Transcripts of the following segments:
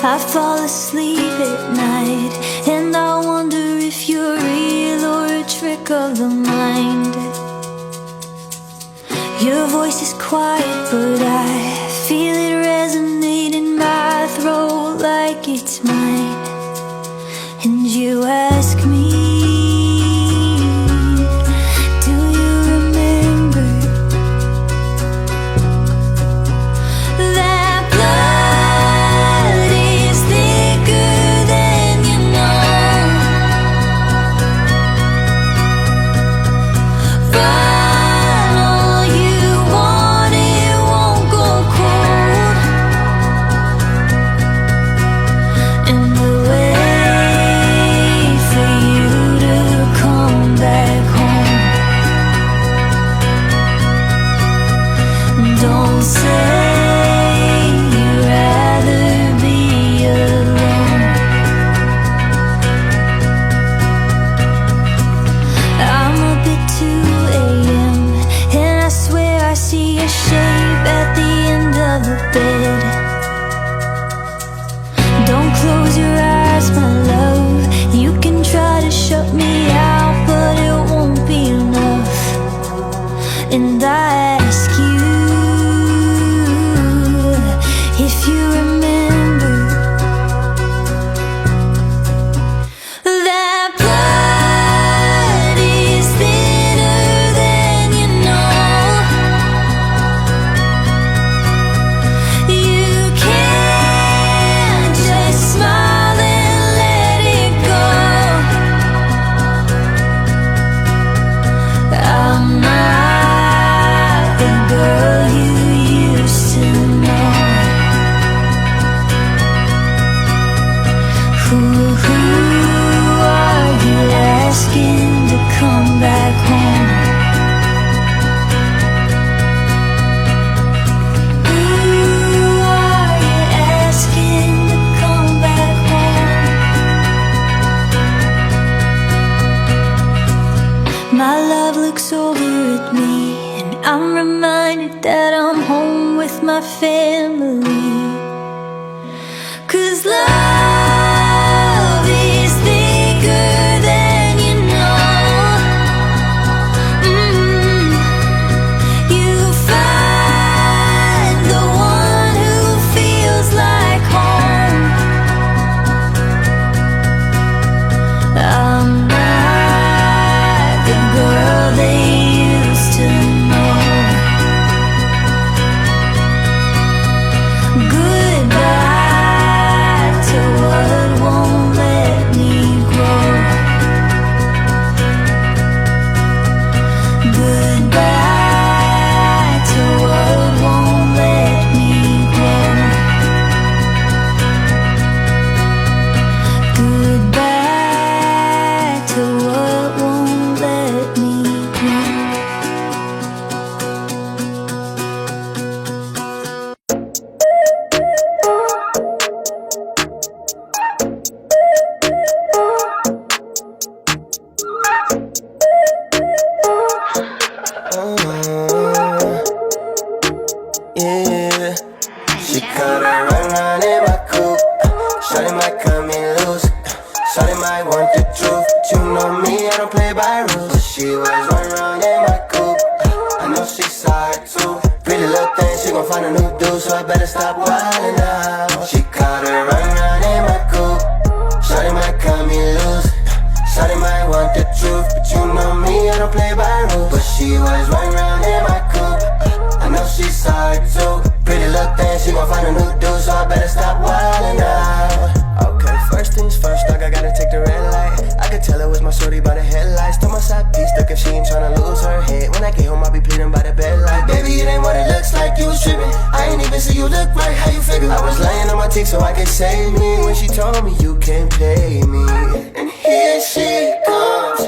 I fall asleep at night, and I wonder if you're real or a trick of the mind. Your voice is quiet, but I feel it resonate in my throat like it's mine. And you ask me, do you remember that blood is thicker than you know? Run all you want, it won't go cold. And the way for you to come back home. Don't say you'd rather be alone. I'm up at 2 a.m. and I swear I see a shape at the end of the bed. Don't close your eyes, my love. You can try to shut me out, but it won't be enough. And I ask you if you remember that blood is thinner than you know. You can't just smile and let it go. I'm not the girl you used to know. Who are you asking to come back home? Who are you asking to come back home? My love looks over at me, and I'm reminded that I'm home with my family. 'Cause love is thicker than you know. You find the one who feels like home. I'm not the girl they used to know. Goodbye to what won't let me grow. Goodbye to what won't let me grow. Goodbye to what won't let me grow. Yeah, she cut her run in my coupe. Shawty might cut me loose. Shawty might want the truth, but you know me, I don't play by rules. She was run in my coupe. I know she saw it too. Pretty little thing, she gon' find a new dude, so I better stop wildin' out. She caught her run in my coupe. Shawty might cut me loose. Shawty might want the truth, but you know me, I don't play by rules. But she was running around in my coupe. I know she saw it too. Pretty little thing, she gon' find a new dude, so I better stop wildin' out. Okay, first things first, dog, I gotta take the red light. I could tell it was my shorty by the headlights. Told my side piece, look if she ain't tryna lose her head. When I get home, I'll be pleading by the bed like, baby, it ain't what it looks like, you was trippin'. I ain't even see you look right, how you figure? I was laying on my teeth so I could save me. When she told me you can't pay me. And here she comes,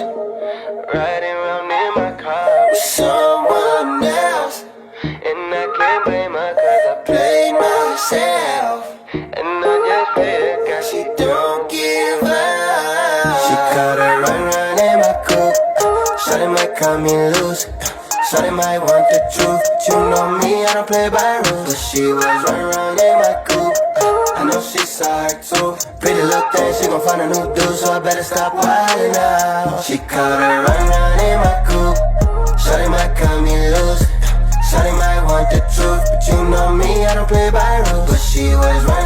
riding around in my car with someone else. And I can't blame her 'cause I played myself. And I just pray to God she don't give up. She cut her run in my coupe. Shawty might cut me loose. Shawty might want the truth, but you know me, I don't play by rules. But she was running around in my coupe. I know she's sorry too. Pretty little thing, she gon' find a new dude, so I better stop wildin' out. She caught her run round in my coupe. Shawty might cut me loose. Shawty might want the truth, but you know me, I don't play by rules. But she was running